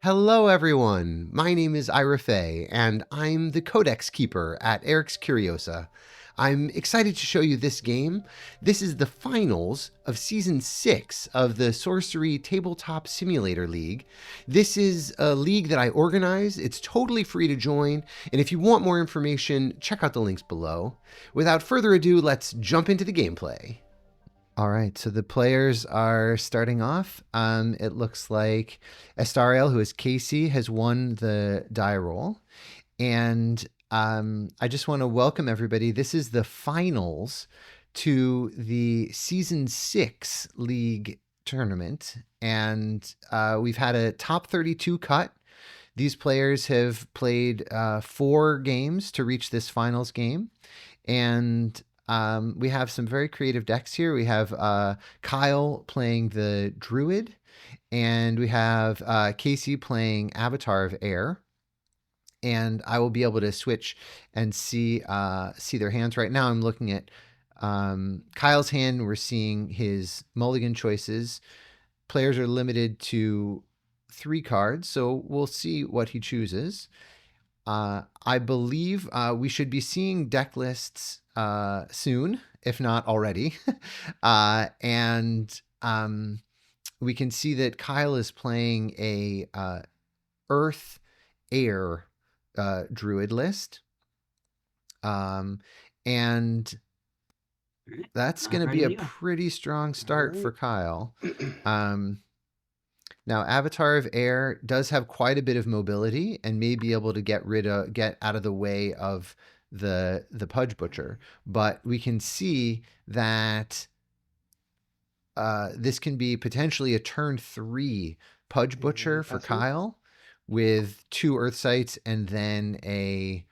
Hello, everyone. My name is Ira Fay, and I'm the Codex Keeper at Erik's Curiosa. I'm excited to show you this game. This is the finals of Season 6 of the Sorcery Tabletop Simulator League. This is a league that I organize. It's totally free to join, and if you want more information, check out the links below. Without further ado, let's jump into the gameplay. All right, so the players are starting off. It looks like Estariel, who is Casey, has won the die roll. And I just want to welcome everybody. This is the finals to the Season 6 League tournament. And we've had a top 32 cut. These players have played 4 games to reach this finals game. And we have some very creative decks here. We have Kyle playing the Druid, and we have Casey playing Avatar of Air. And I will be able to switch and see their hands. Right now I'm looking at Kyle's hand. We're seeing his mulligan choices. Players are limited to 3 cards, so we'll see what he chooses. I believe we should be seeing deck lists soon, if not already. And we can see that Kyle is playing a Earth Air Druid list. And that's going to be a pretty strong start for Kyle. Now, Avatar of Air does have quite a bit of mobility and may be able to get out of the way of the Pudge Butcher, but we can see that this can be potentially a turn 3 Pudge Butcher for Kyle with 2 Earth Sites and then a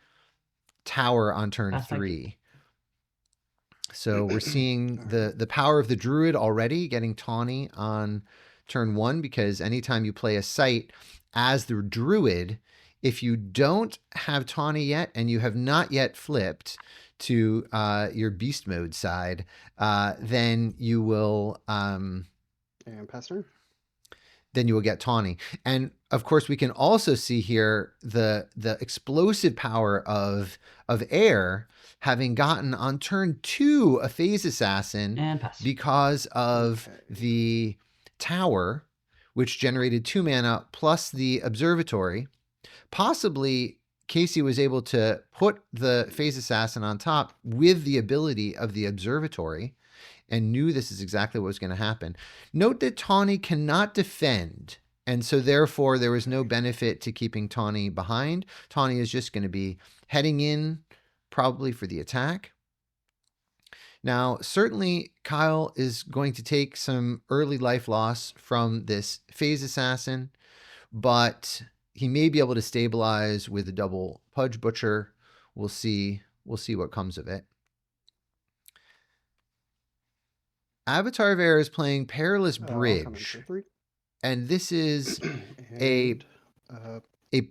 Tower on turn 3. So we're seeing the power of the Druid already getting tawny on turn 1, because anytime you play a site as the Druid, if you don't have tawny yet and you have not yet flipped to your beast mode side, then you will and pass turn. Then you will get tawny. And of course, we can also see here the explosive power of air, having gotten on turn 2 a Phase Assassin because of the Tower, which generated 2 mana plus the Observatory. Possibly Casey was able to put the Phase Assassin on top with the ability of the Observatory and knew this is exactly what was going to happen. Note that Tawny cannot defend, and so therefore there was no benefit to keeping Tawny behind. Tawny is just going to be heading in probably for the attack. Now, certainly Kyle is going to take some early life loss from this Phase Assassin, but he may be able to stabilize with a double Pudge Butcher. We'll see what comes of it. Avatar of Air is playing Perilous Bridge, and this is a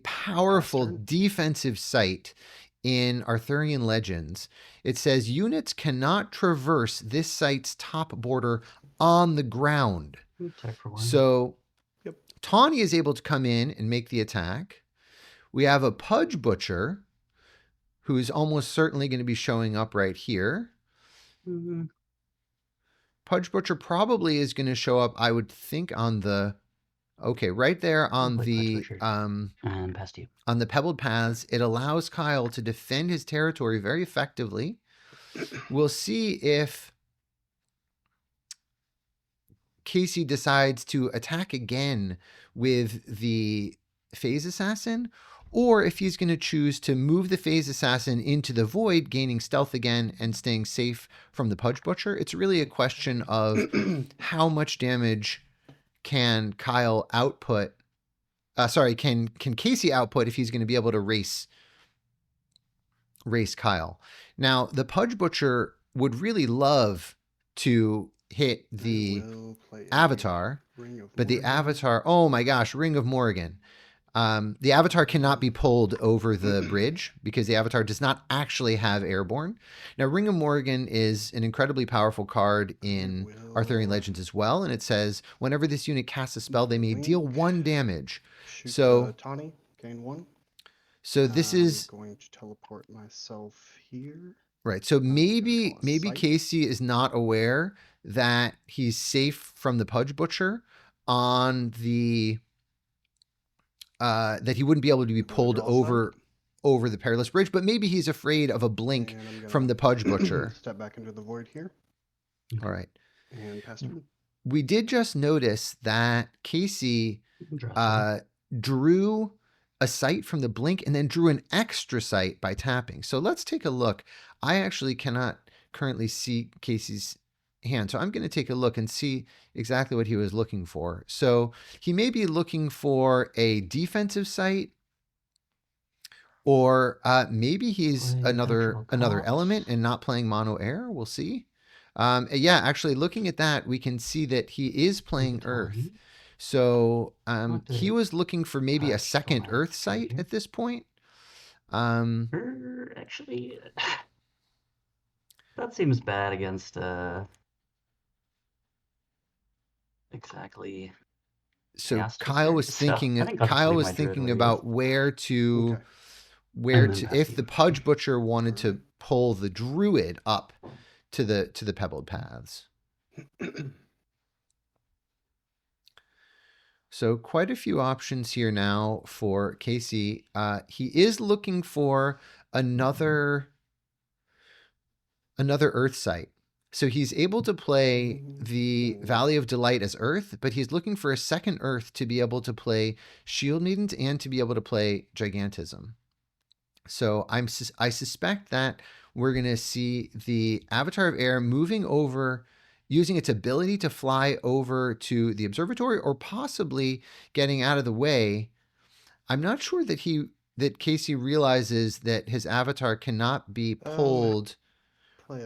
powerful defensive site in Arthurian Legends. It says units cannot traverse this site's top border on the ground. So Tawny is able to come in and make the attack. We have a Pudge Butcher who's almost certainly going to be showing up right here. Pudge Butcher probably is going to show up, I would think, on the right there on the on the pebbled paths. It allows Kyle to defend his territory very effectively. We'll see if Casey decides to attack again with the Phase Assassin, or if he's going to choose to move the Phase Assassin into the void, gaining stealth again and staying safe from the Pudge Butcher. It's really a question of how much damage can Kyle output. Can Casey output if he's going to be able to race Kyle. Now, the Pudge Butcher would really love to hit the Avatar, but the Avatar, oh my gosh, Ring of Morrigan. The avatar cannot be pulled over the bridge because the avatar does not actually have airborne. Now, Ring of Morrigan is an incredibly powerful card in Arthurian Legends as well, and it says whenever this unit casts a spell, they may deal 1 damage. Shoot So Tawny, gain 1. So this is I'm going to teleport myself here. right. So maybe site. Casey is not aware that he's safe from the Pudge Butcher on the that he wouldn't be able to be pulled over the Perilous Bridge, but maybe he's afraid of a blink from the Pudge Butcher. Step back into the void here. All right. And pass turn. We did just notice that Casey drew a site from the blink and then drew an extra site by tapping. So let's take a look. I actually cannot currently see Casey's hand, so I'm going to take a look and see exactly what he was looking for. So he may be looking for a defensive site, or maybe he's another element and not playing mono air. We'll see. Yeah, actually looking at that, we can see that he is playing Earth. So he was looking for maybe a second Earth site at this point. Actually, that seems bad against exactly. So Kyle was thinking about where to if the Pudge Butcher wanted to pull the Druid up to the Pebbled Paths. So quite a few options here now for Casey. He is looking for another Earth site. So he's able to play the Valley of Delight as Earth, but he's looking for a second Earth to be able to play Shield Maidens and to be able to play Gigantism. So I suspect that we're going to see the Avatar of Air moving over, using its ability to fly over to the observatory, or possibly getting out of the way. I'm not sure that Casey realizes that his avatar cannot be pulled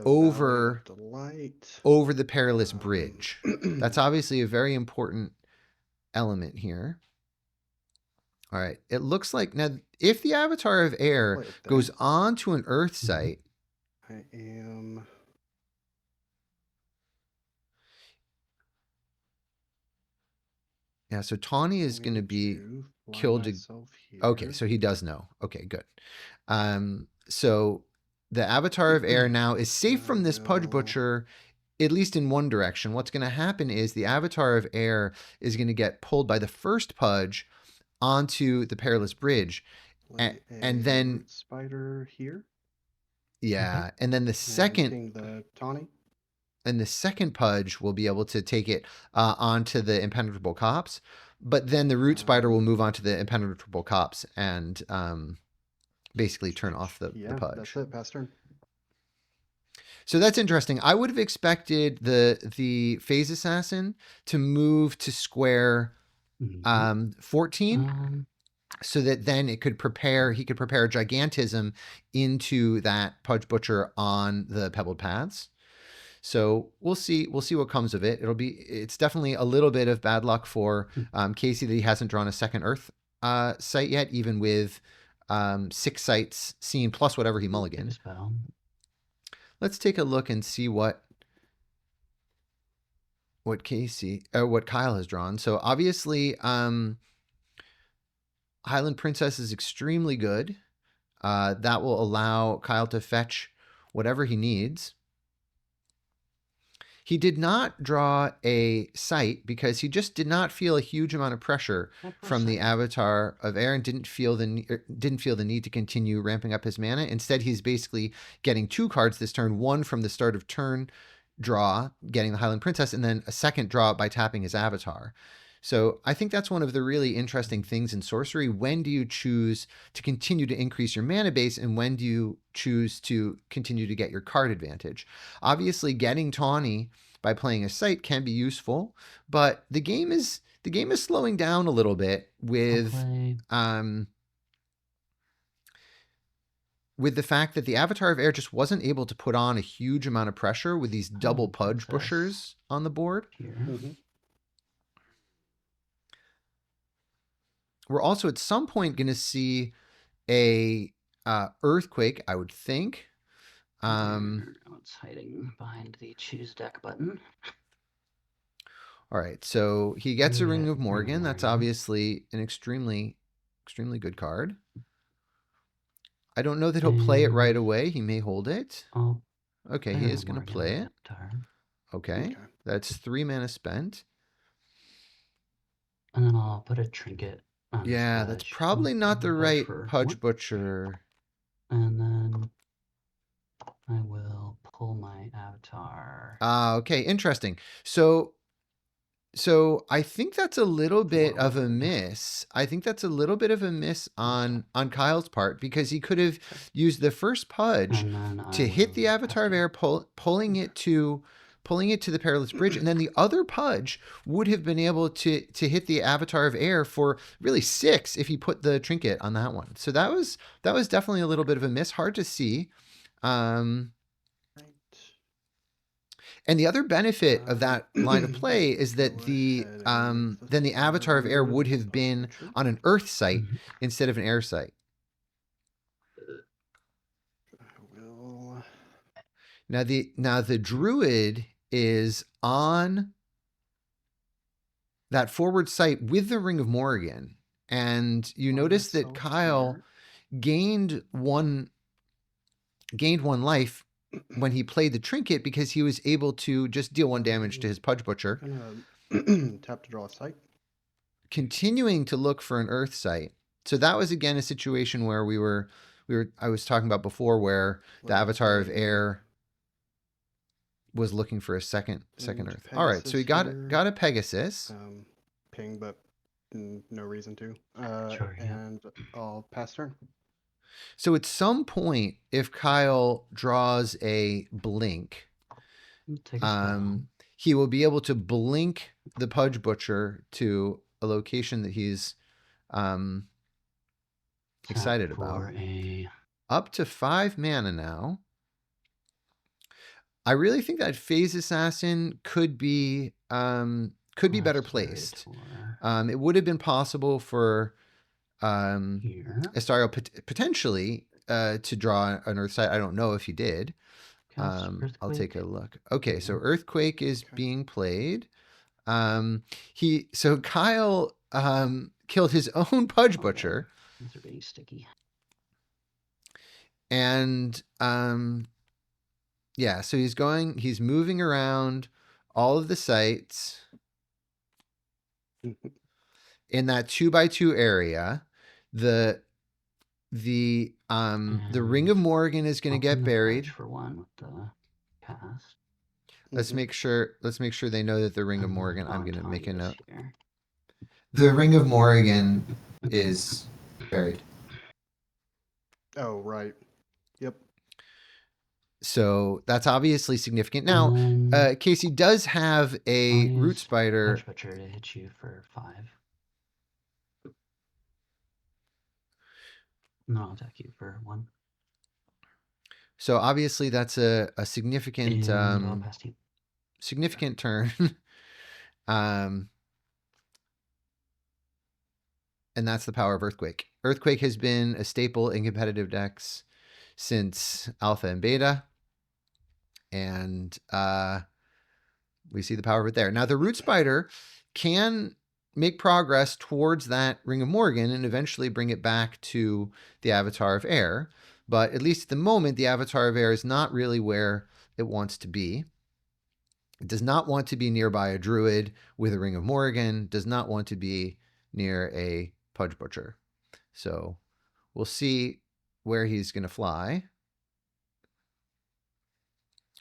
over the Perilous Bridge. That's obviously a very important element here. All right. It looks like now, if the Avatar of Air goes on to an Earth site, I am. Yeah, so Tawny is going to be killed. Okay, so he does know. Okay, good. So the Avatar of Air now is safe from this Pudge Butcher, at least in one direction. What's going to happen is the Avatar of Air is going to get pulled by the first Pudge onto the Perilous Bridge, and then Spider here. Yeah, and then the second Tawny. And the second Pudge will be able to take it onto the Impenetrable Copse, but then the Root Spider will move on to the Impenetrable Copse and basically turn off the Pudge. That's it, pass turn. So that's interesting. I would have expected the Phase Assassin to move to square 14, so that then he could prepare Gigantism into that Pudge Butcher on the Pebbled Paths. So we'll see what comes of it. It's definitely a little bit of bad luck for Casey that he hasn't drawn a second Earth site yet, even with 6 sites seen plus whatever he mulligans. Let's take a look and see what Kyle has drawn. So obviously, Highland Princess is extremely good. That will allow Kyle to fetch whatever he needs. He did not draw a site because he just did not feel a huge amount of pressure from the Avatar of Air and didn't feel the need to continue ramping up his mana. Instead, he's basically getting 2 cards this turn, one from the start of turn draw, getting the Highland Princess, and then a second draw by tapping his Avatar. So I think that's one of the really interesting things in Sorcery. When do you choose to continue to increase your mana base, and when do you choose to continue to get your card advantage? Obviously, getting Tawny by playing a site can be useful, but the game is slowing down a little bit with the fact that the Avatar of Air just wasn't able to put on a huge amount of pressure with these double Pudge Bushers on the board. we're also at some point going to see a earthquake, I would think. It's hiding behind the choose deck button. All right, so he gets a Ring of Ring of Morgan. That's Morgan. obviously an extremely good card. I don't know that he'll play it right away. He may hold it. Oh, Okay, he is going to play it. Okay, Okay. that's 3 mana spent. And then I'll put a trinket on his Yeah, that's pudge. probably not the right for Pudge one. Butcher. And then I will pull my avatar. Okay, interesting. So I think that's a little bit of a Forward. miss. I think that's a little bit of a miss on Kyle's part, because he could have used the first Pudge And then to hit the Avatar of Air, pulling it to the Perilous Bridge, and then the other Pudge would have been able to hit the Avatar of Air for really 6 if he put the trinket on that one. So that was definitely a little bit of a miss. Hard to see. Right. And the other benefit of that line of play is that Go the ahead and then the Avatar of Air would have Pudge been Butcher. on an Earth site Mhm. instead of an air site. I will. Now the Druid is on that forward site with the Ring of Morgan, and you Allow notice that myself Kyle here. gained one life when he played the trinket, because he was able to just deal 1 damage to his Pudge Butcher, Gonna tap to draw a sight. continuing to look for an Earth site. So that was again a situation where I was talking about before, where the Like Avatar of a- Air was looking for a second And Earth. All right, so he Pegasus got here. a Pegasus. Ping, but no reason to. Sure, yeah. And I'll pass turn. So at some point, if Kyle draws a blink, Take a spell. he will be able to blink the Pudge Butcher to a location that he's excited Tap about. for a Up to 5 mana now. I really think that Phase Assassin could be better placed. It would have been possible for here. Estario potentially to draw an Earth site. I don't know if he did. Cast I'll take a Earthquake. look. Okay, so Earthquake is Okay. being played. So Kyle killed his own Pudge Butcher. These are being sticky. And yeah, so he's moving around all of the sites in that 2x2 area. The Ring of Morgan is going to get buried. For 1 with the cast. Let's make sure they know that the Ring of Morgan, I'm going to make a note. Here. The Ring of Morgan is buried. Oh, right. Yep. So that's obviously significant. Now, Casey does have a Root Spider. Pudge Butcher to hit you for 5. No, I'll attack you for 1. So obviously that's a significant I'll pass to you. significant turn. And that's the power of Earthquake. Earthquake has been a staple in competitive decks since Alpha and Beta. And we see the power of it there. Now, the Root Spider can make progress towards that Ring of Morgan and eventually bring it back to the Avatar of Air. But at least at the moment, the Avatar of Air is not really where it wants to be. It does not want to be nearby a Druid with a Ring of Morgan, does not want to be near a Pudge Butcher. So we'll see where he's going to fly.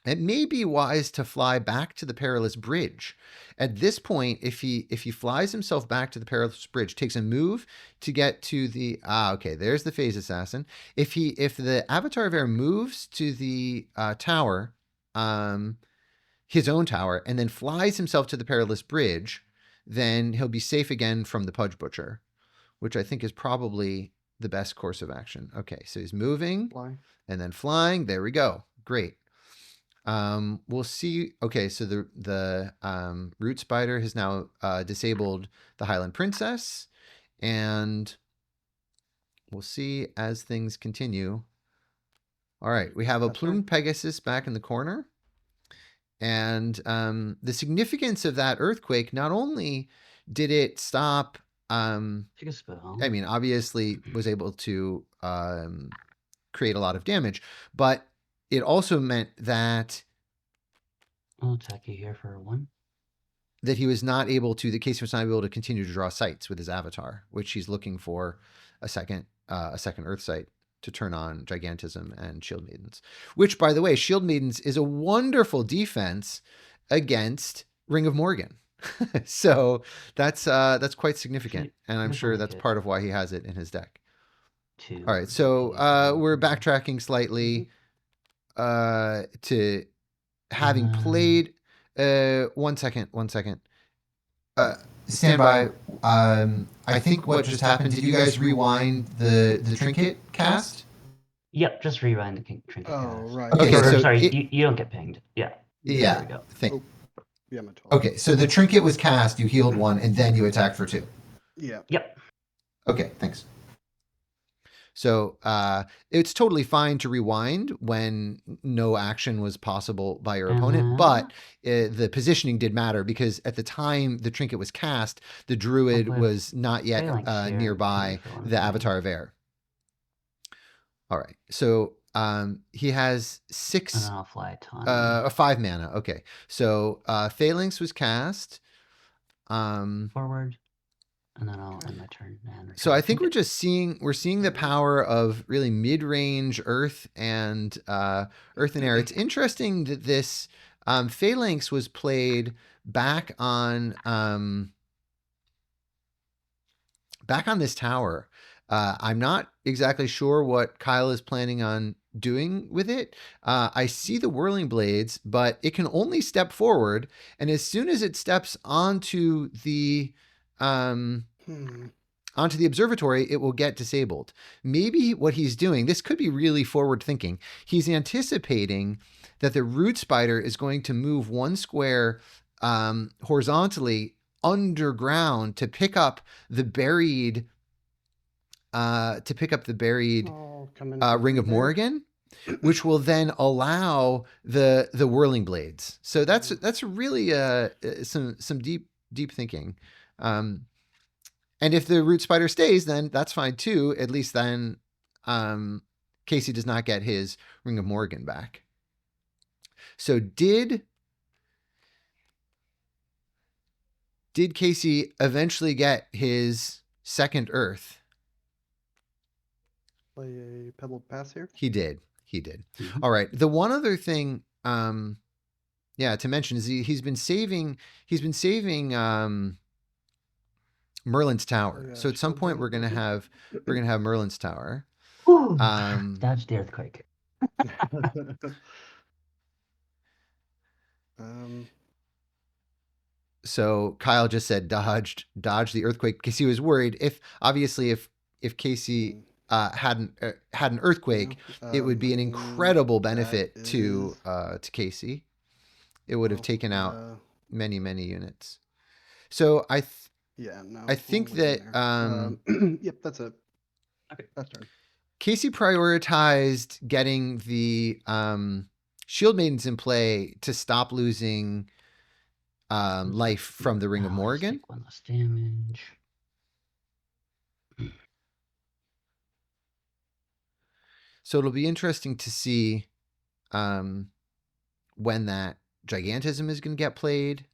It may be wise to fly back to the Perilous Bridge. At this point, if he flies himself back to the Perilous Bridge, takes a move to get to the okay, there's the Phase Assassin. If the Avatar of Air moves to the tower, his own tower, and then flies himself to the Perilous Bridge, then he'll be safe again from the Pudge Butcher, which I think is probably the best course of action. Okay, so he's moving and then flying. There we go. Great. We'll see. Okay, so the Root Spider has now disabled the Highland Princess, And we'll see as things continue. All right, we have a plumed Pegasus back in the corner. And the significance of that earthquake, not only did it stop, I mean, obviously was able to create a lot of damage, but it also meant that I'll attack you here for 1. that he was not able to, the case was not able to continue to draw sights with his avatar, which he's looking for a second earth sight to turn on Gigantism and Shield Maidens, which, by the way, Shield Maidens is a wonderful defense against Ring of Morgan. So that's quite significant, and I'm sure that's part of why he has it in his deck. All right, so we're backtracking slightly to having played. 1 second. Stand by. I think what just happened. Did you guys rewind the trinket cast? Yep, just rewind the trinket cast. Oh, right. Okay, Or, so sorry, you don't get pinged. Yeah. Yeah. There we go. Yeah, I'm at 12. Okay, so the trinket was cast. You healed 1, and then you attacked for 2. Yeah. Yep. Okay, thanks. So it's totally fine to rewind when no action was possible by your opponent, but the positioning did matter because at the time the trinket was cast, the Druid was not yet nearby the Avatar of Air. All right, so he has 6, and then I'll fly a 5 mana. Okay, so Phalanx was cast. Forward. And then I'll end my turn. So I think we're seeing the power of really mid-range Earth and Air. It's interesting that this Phalanx was played back on this tower. I'm not exactly sure what Kyle is planning on doing with it. I see the Whirling Blades, but it can only step forward, and as soon as it steps onto the observatory, it will get disabled. Maybe what he's doing, this could be really forward thinking. He's anticipating that the root spider is going to move 1 square horizontally underground to pick up the buried Ring of Morgan, which will then allow the Whirling Blades. So that's really some deep thinking. And if the root spider stays, then that's fine too. At least then Casey does not get his Ring of Morgan back. So did Casey eventually get his second Earth? Play a Pebbled Pass here? He did. Mm-hmm. All right. The one other thing to mention is he's been saving Merlin's Tower. So at some point we're gonna have Merlin's Tower. Dodge the earthquake. So Kyle just said dodge the earthquake because he was worried if Casey had an earthquake, it would be an incredible benefit to Casey. It would have taken out many units. So I think that yep, that's it. Okay, that's turn. Casey prioritized getting the Shield Maidens in play to stop losing life from the Ring of Morgan. Take 1 less damage. So it'll be interesting to see when that Gigantism is going to get played.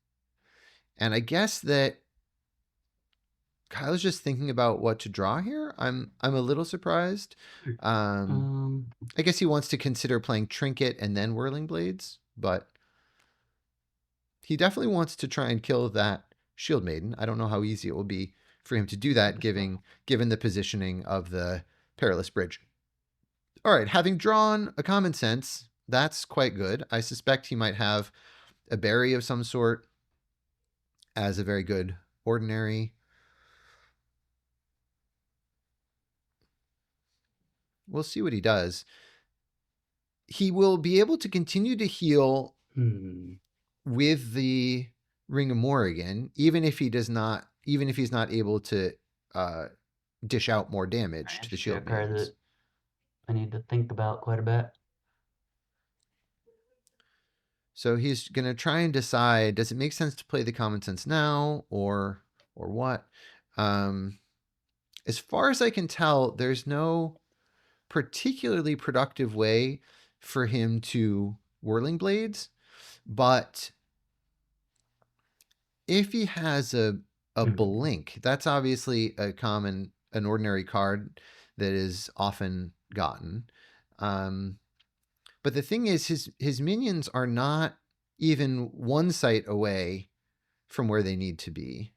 And I guess that Kyle's just thinking about what to draw here. I'm a little surprised. I guess he wants to consider playing Trinket and then Whirling Blades, but he definitely wants to try and kill that Shield Maiden. I don't know how easy it will be for him to do that, given the positioning of the Perilous Bridge. All right, having drawn a Common Sense, that's quite good. I suspect he might have a Berry of some sort as a very good ordinary. We'll see what he does. He will be able to continue to heal with the Ring of Morgan, even if he's not able to dish out more damage Alright, to the should be a shield card maidens. that I need to think about quite a bit. So he's going to try and decide, does it make sense to play the common sense now or what? As far as I can tell, there's no particularly productive way for him to Whirling Blades, but if he has a blink, that's obviously an ordinary card that is often gotten. But the thing is, his minions are not even one site away from where they need to be.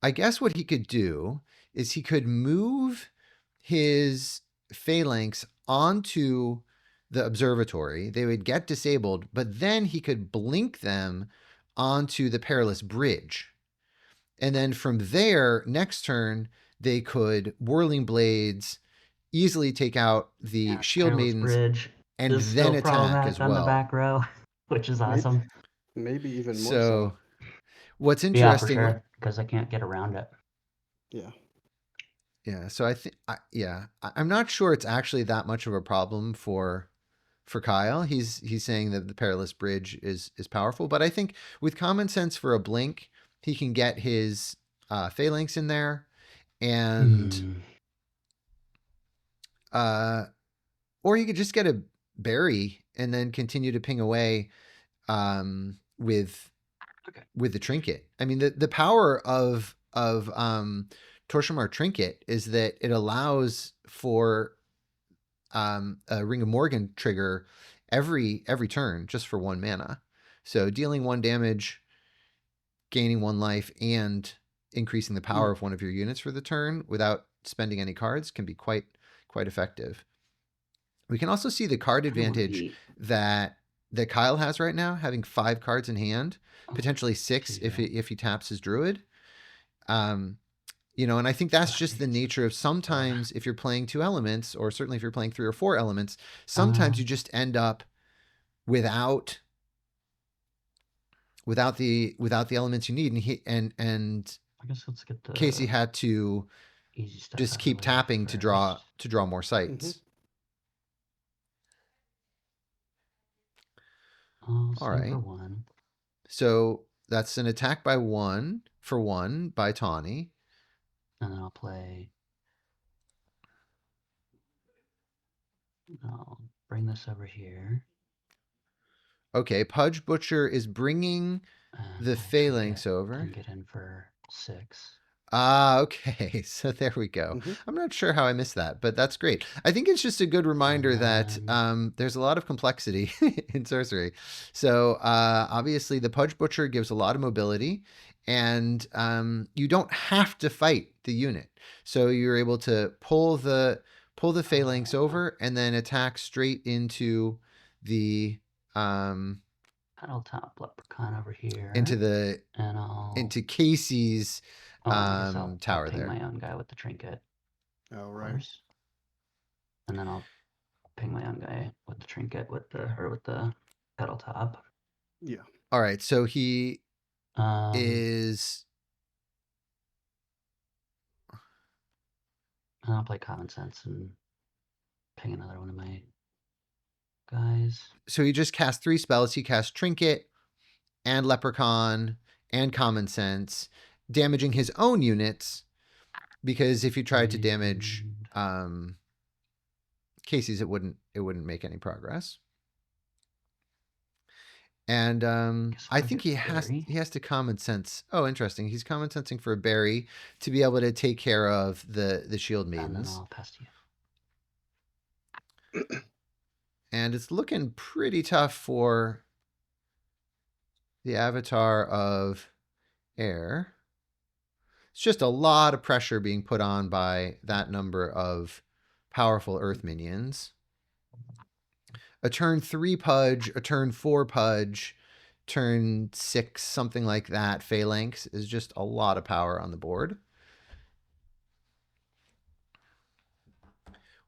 I guess what he could do is he could move his phalanx onto the observatory. They would get disabled, but then he could blink them onto the perilous bridge. And then from there, next turn, they could Whirling Blades, easily take out the Shield Perilous Maidens, Bridge and is then still attack problematic as on the well. back row, which is awesome. Maybe even more so. What's Yeah, for interesting, sure, because I can't get around it. Yeah. yeah, so I think, I'm not sure it's actually that much of a problem for Kyle. He's saying that the Perilous Bridge is powerful, but I think with common sense for a blink, he can get his phalanx in there, and or he could just get a berry and then continue to ping away with the trinket. I mean, the power of Torshimar Trinket is that it allows for a Ring of Morgan trigger every turn just for 1 mana. So dealing 1 damage, gaining 1 life, and increasing the power of one of your units for the turn without spending any cards can be quite effective. We can also see the card advantage that Kyle has right now, having 5 cards in hand, potentially 6 if he taps his Druid. And I think that's just the nature of sometimes if you're playing 2 elements, or certainly if you're playing 3 or 4 elements, sometimes you just end up without the elements you need, and I guess let's get the Casey had to easy stuff just keep tapping to draw more sites. All right. For 1. So that's an attack by 1 for 1 by Tawny. And then I'll play. I'll bring this over here. Okay, Pudge Butcher is bringing the phalanx over. And get in for 6. Okay. So there we go. I'm not sure how I missed that, but that's great. I think it's just a good reminder that there's a lot of complexity in sorcery. So obviously the Pudge Butcher gives a lot of mobility, and you don't have to fight the unit. So you're able to pull the phalanx over and then attack straight into the I'll top Leprechaun over here. Into Casey's I'll tower ping there. my own guy with the trinket. Oh, right. And then I'll ping my own guy with the trinket with the pedal top. Yeah. All right. So he is. And I'll play Common Sense and ping another one of my guys. So he just cast 3 spells. He cast Trinket and Leprechaun and Common Sense, damaging his own units, because if you tried to damage Casey's, it wouldn't make any progress. And I think he has to Common Sense. Oh, interesting. He's Common Sensing for a berry to be able to take care of the Shield Maidens. And then I'll pass to you. And it's looking pretty tough for the Avatar of Air. It's just a lot of pressure being put on by that number of powerful Earth minions. A turn 3 Pudge, a turn 4 Pudge, turn 6, something like that, Phalanx is just a lot of power on the board.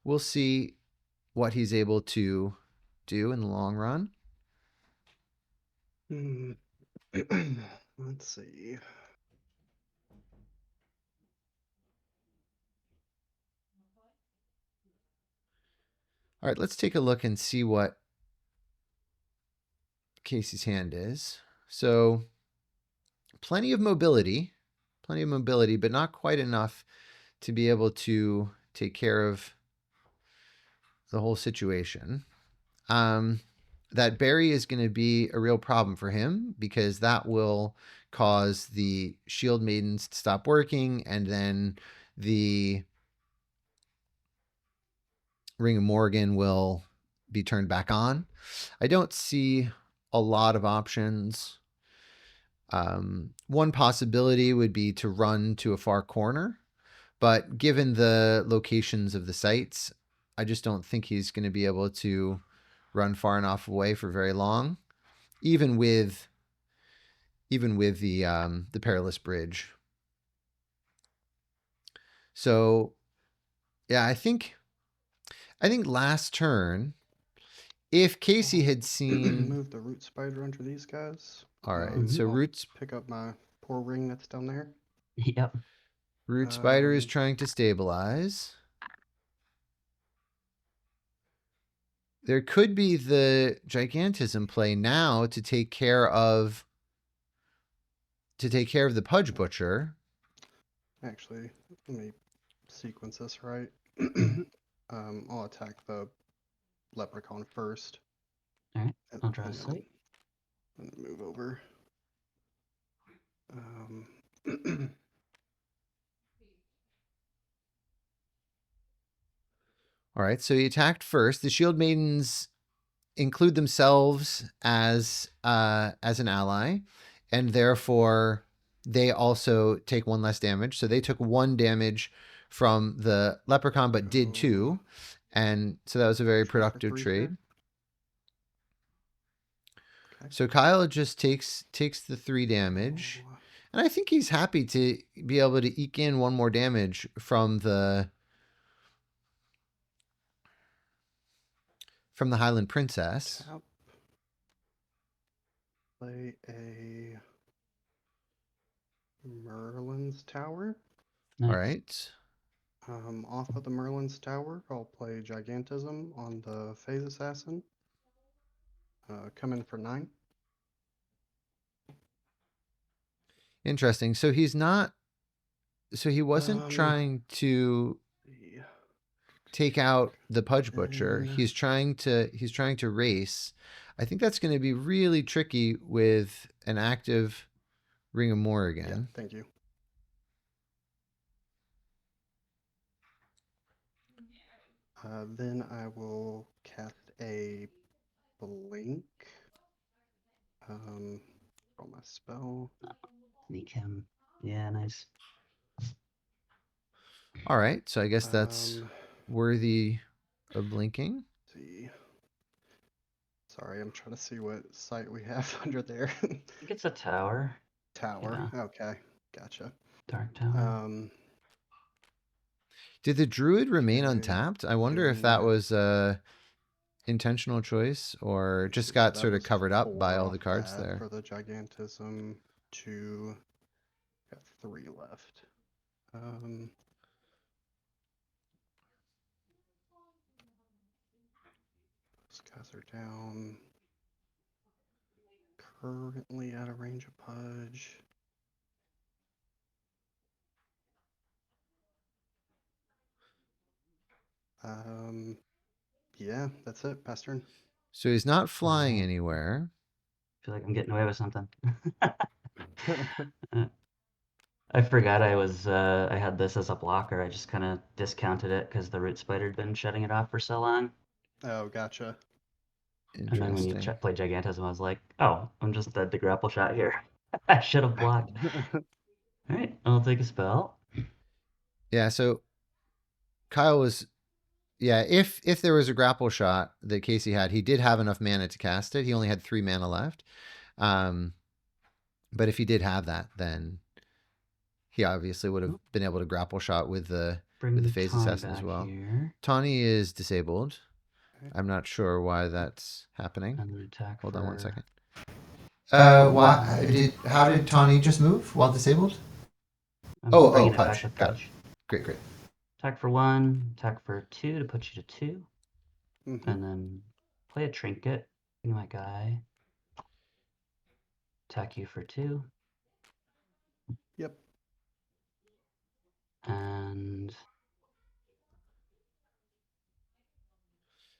We'll see what he's able to do in the long run. Let's see. All right, let's take a look and see what Casey's hand is. So plenty of mobility, but not quite enough to be able to take care of the whole situation. That berry is going to be a real problem for him because that will cause the shield maidens to stop working, and then the Ring of Morgan will be turned back on. I don't see a lot of options. One possibility would be to run to a far corner, but given the locations of the sites, I just don't think he's going to be able to run far enough away for very long, even with the perilous bridge. So yeah, I think last turn, if Casey had seen move the root spider under these guys. all right, so I'll roots pick up my poor ring that's down there. Yep. root spider is trying to stabilize. There could be the gigantism play now to take care of the Pudge Butcher. Actually, let me sequence this right. I'll attack the leprechaun first. All right. I'll draw a slate. And move over. All right, so he attacked first. The Shield Maidens include themselves as an ally, and therefore they also take one less damage. So they took 1 damage from the leprechaun, but did 2, and so that was a very productive trade. Okay. So Kyle just takes the 3 damage, and I think he's happy to be able to eke in 1 more damage from the Highland Princess. Tap. Play a Merlin's Tower. Nice. All right. Off of the Merlin's Tower, I'll play Gigantism on the Phase Assassin. Come in for 9. Interesting. So he's not. So he wasn't trying to take out the Pudge Butcher. He's trying to race. I think that's going to be really tricky with an active Ring of Morgan. Yeah, thank you. Then I will cast a Blink. Roll my spell. Sneak him. Yeah, nice. All right, so I guess that's worthy of blinking. Let's see. Sorry, I'm trying to see what site we have under there. I think it's a tower. Tower. Yeah. Okay, gotcha. Dark tower. Did the Druid remain untapped? I wonder if that was a intentional choice or just got sort of covered up by all the cards there. For the Gigantism, 2, got 3 left. Those guys are down. Currently out of range of Pudge. Yeah, that's it. Pass turn. So he's not flying anywhere. I feel like I'm getting away with something. I forgot I had this as a blocker. I just kind of discounted it because the root spider had been shutting it off for so long. Oh, gotcha. And then when you play Gigantism, I was like, oh, I'm just dead to grapple shot here. I should have blocked. All right, I'll take a spell. Yeah, so Kyle was... Yeah, if there was a grapple shot that Casey had, he did have enough mana to cast it. He only had 3 mana left. But if he did have that, then he obviously would have been able to grapple shot with the Phase Assassin as well. Here. Tawny is disabled. I'm not sure why that's happening. Hold on 1 second. How did Tawny just move while disabled? Pudge. Got it. Great. Attack for 1, attack for 2 to put you to 2. Mm-hmm. and then play a trinket. Be my guy. Attack you for 2. Yep. And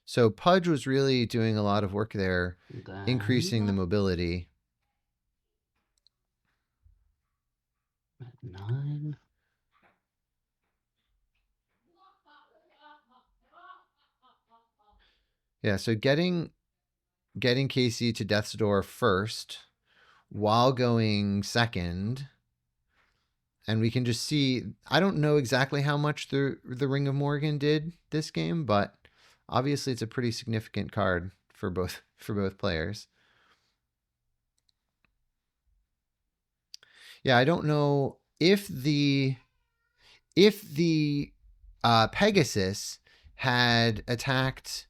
So Pudge was really doing a lot of work there, then increasing the mobility. at 9. Yeah, so getting Casey to death's door first while going second, and we can just see, I don't know exactly how much the Ring of Morgan did this game, but obviously it's a pretty significant card for both players. Yeah, I don't know if the Pegasus had attacked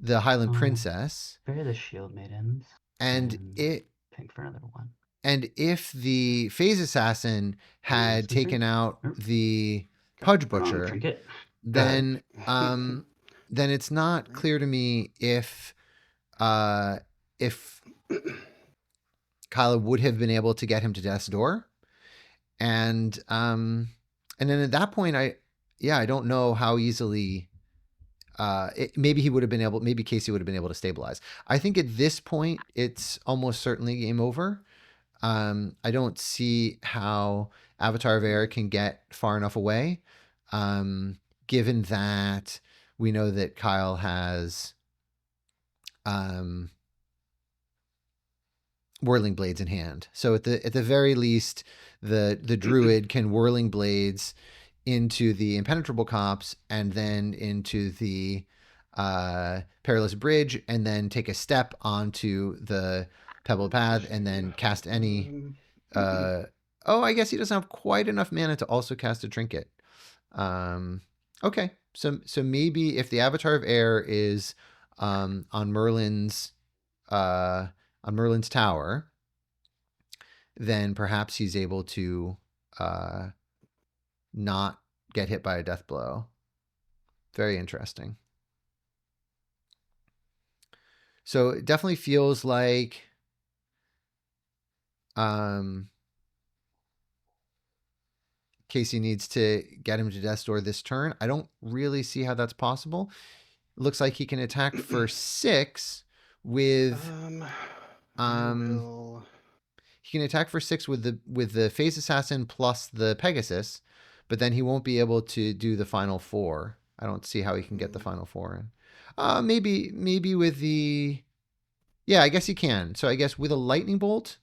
the Highland Princess, Bury the Shield Maidens. and Pink for another 1. And if the Phase Assassin had taken out the Pudge Butcher, Trinket. then it's not clear to me if Kyla would have been able to get him to death's door, and then at that point, I don't know how easily. Maybe he would have been able. Maybe Casey would have been able to stabilize. I think at this point, it's almost certainly game over. I don't see how Avatar of Air can get far enough away, given that we know that Kyle has Whirling Blades in hand. So at the very least, the Druid can Whirling Blades into the Impenetrable Copse and then into the Perilous Bridge, and then take a step onto the Pebbled Path, and then cast any. I guess he doesn't have quite enough mana to also cast a Trinket. Okay, so maybe if the Avatar of Air is on Merlin's tower, then perhaps he's able to not get hit by a death blow. Very interesting. So it definitely feels like Casey needs to get him to death's door this turn. I don't really see how that's possible. Looks like he can attack for 6 with he can attack for 6 with the Phase Assassin plus the Pegasus, but then he won't be able to do the final 4. I don't see how he can get the final 4 in. Maybe with the I guess he can. So I guess with a Lightning Bolt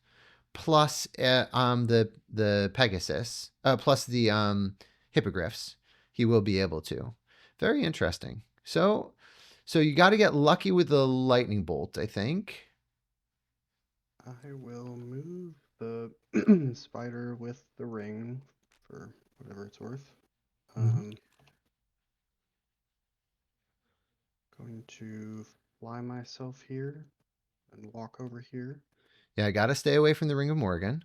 plus the Pegasus plus the Hippogriffs, he will be able to. Very interesting. So you got to get lucky with the Lightning Bolt, I think. I will move the spider with the ring for whatever it's worth. Going to fly myself here and walk over here. Yeah, I got to stay away from the Ring of Morgan.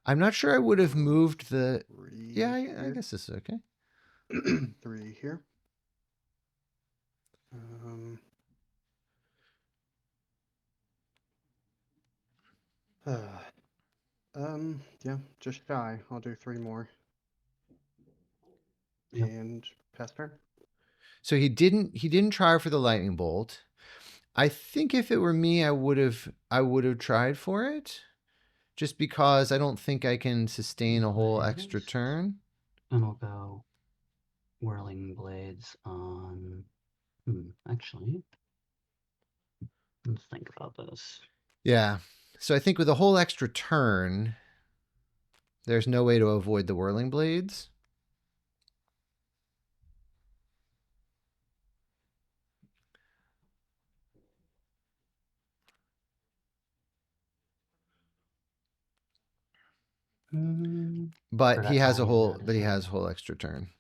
I'm not sure I would have moved the... Yeah, I guess this is okay. 3 here. Yeah, just shy. I'll do 3 more. Yep. And pass turn. So he didn't try for the Lightning Bolt. I think if it were me, I would have tried for it, just because I don't think I can sustain a whole extra turn. And we'll go Whirling Blades on. Actually, let's think about this. Yeah. So I think with a whole extra turn, there's no way to avoid the Whirling Blades. But he has a whole extra turn.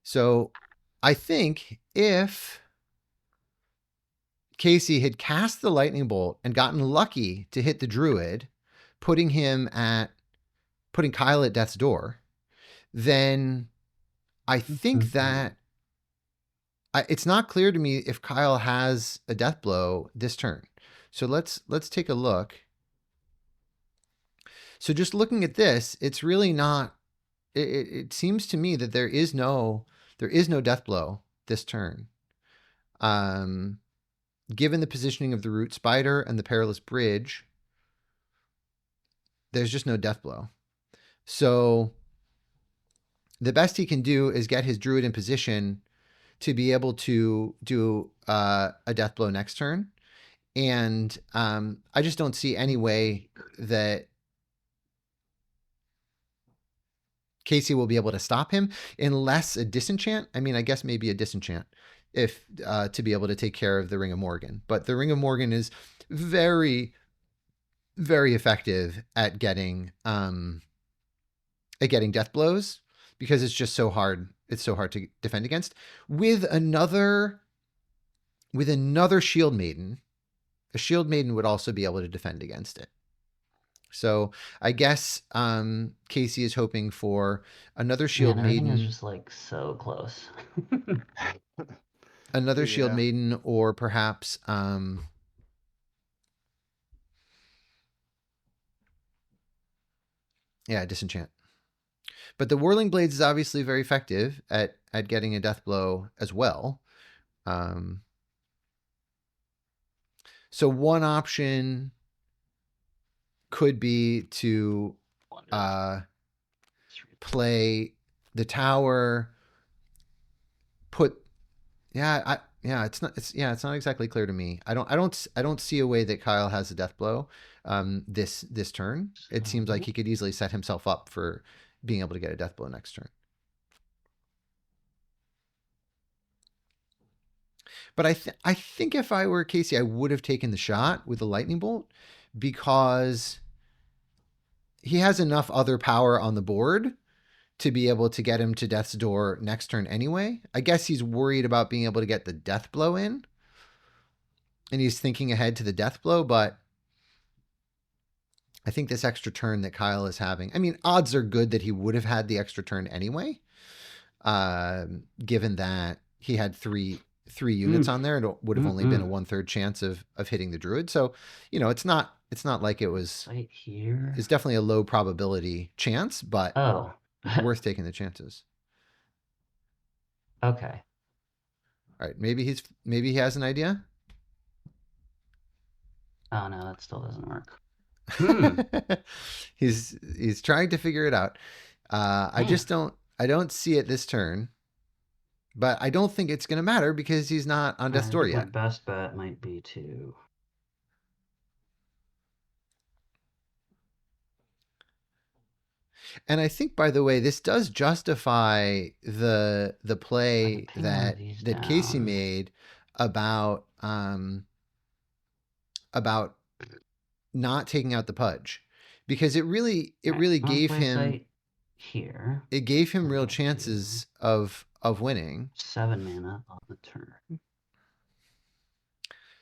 So I think if Casey had cast the lightning bolt and gotten lucky to hit the Druid, putting Kyle at death's door, then I think that it's not clear to me if Kyle has a death blow this turn. So let's take a look. So just looking at this, it's really not. It seems to me that there is no death blow this turn. Given the positioning of the Root Spider and the Perilous Bridge, there's just no death blow. So the best he can do is get his Druid in position to be able to do a death blow next turn. And I just don't see any way that Casey will be able to stop him unless a disenchant. I mean, I guess maybe a disenchant if to be able to take care of the Ring of Morgan. But the Ring of Morgan is very, very effective at getting death blows because it's just so hard. It's so hard to defend against. With another Shield Maiden, a Shield Maiden would also be able to defend against it. So I guess Casey is hoping for another Shield Maiden. Everything is just like so close. Another Shield Maiden, or perhaps disenchant. But the Whirling Blades is obviously very effective at getting a death blow as well. So one option could be to play the tower, it's not exactly clear to me. I don't see a way that Kyle has a death blow this turn. It seems like he could easily set himself up for being able to get a death blow next turn. But I think if I were Casey, I would have taken the shot with the lightning bolt because he has enough other power on the board to be able to get him to death's door next turn anyway. I guess he's worried about being able to get the death blow in, and he's thinking ahead to the death blow, but I think this extra turn that Kyle is having, I mean, odds are good that he would have had the extra turn anyway, given that he had three units on there, and it would have only been a 1/3 chance of hitting the Druid. So, it's not like it was right here. It's definitely a low probability chance, but worth taking the chances. Okay. All right. Maybe he has an idea. Oh no, that still doesn't work. He's trying to figure it out. I don't see it this turn, but I don't think it's going to matter because he's not on death's door yet. My best bet might be to. And I think, by the way, this does justify the play that Casey made about not taking out the Pudge, because it really gave him here. It gave him real chances of winning. 7 mana on the turn.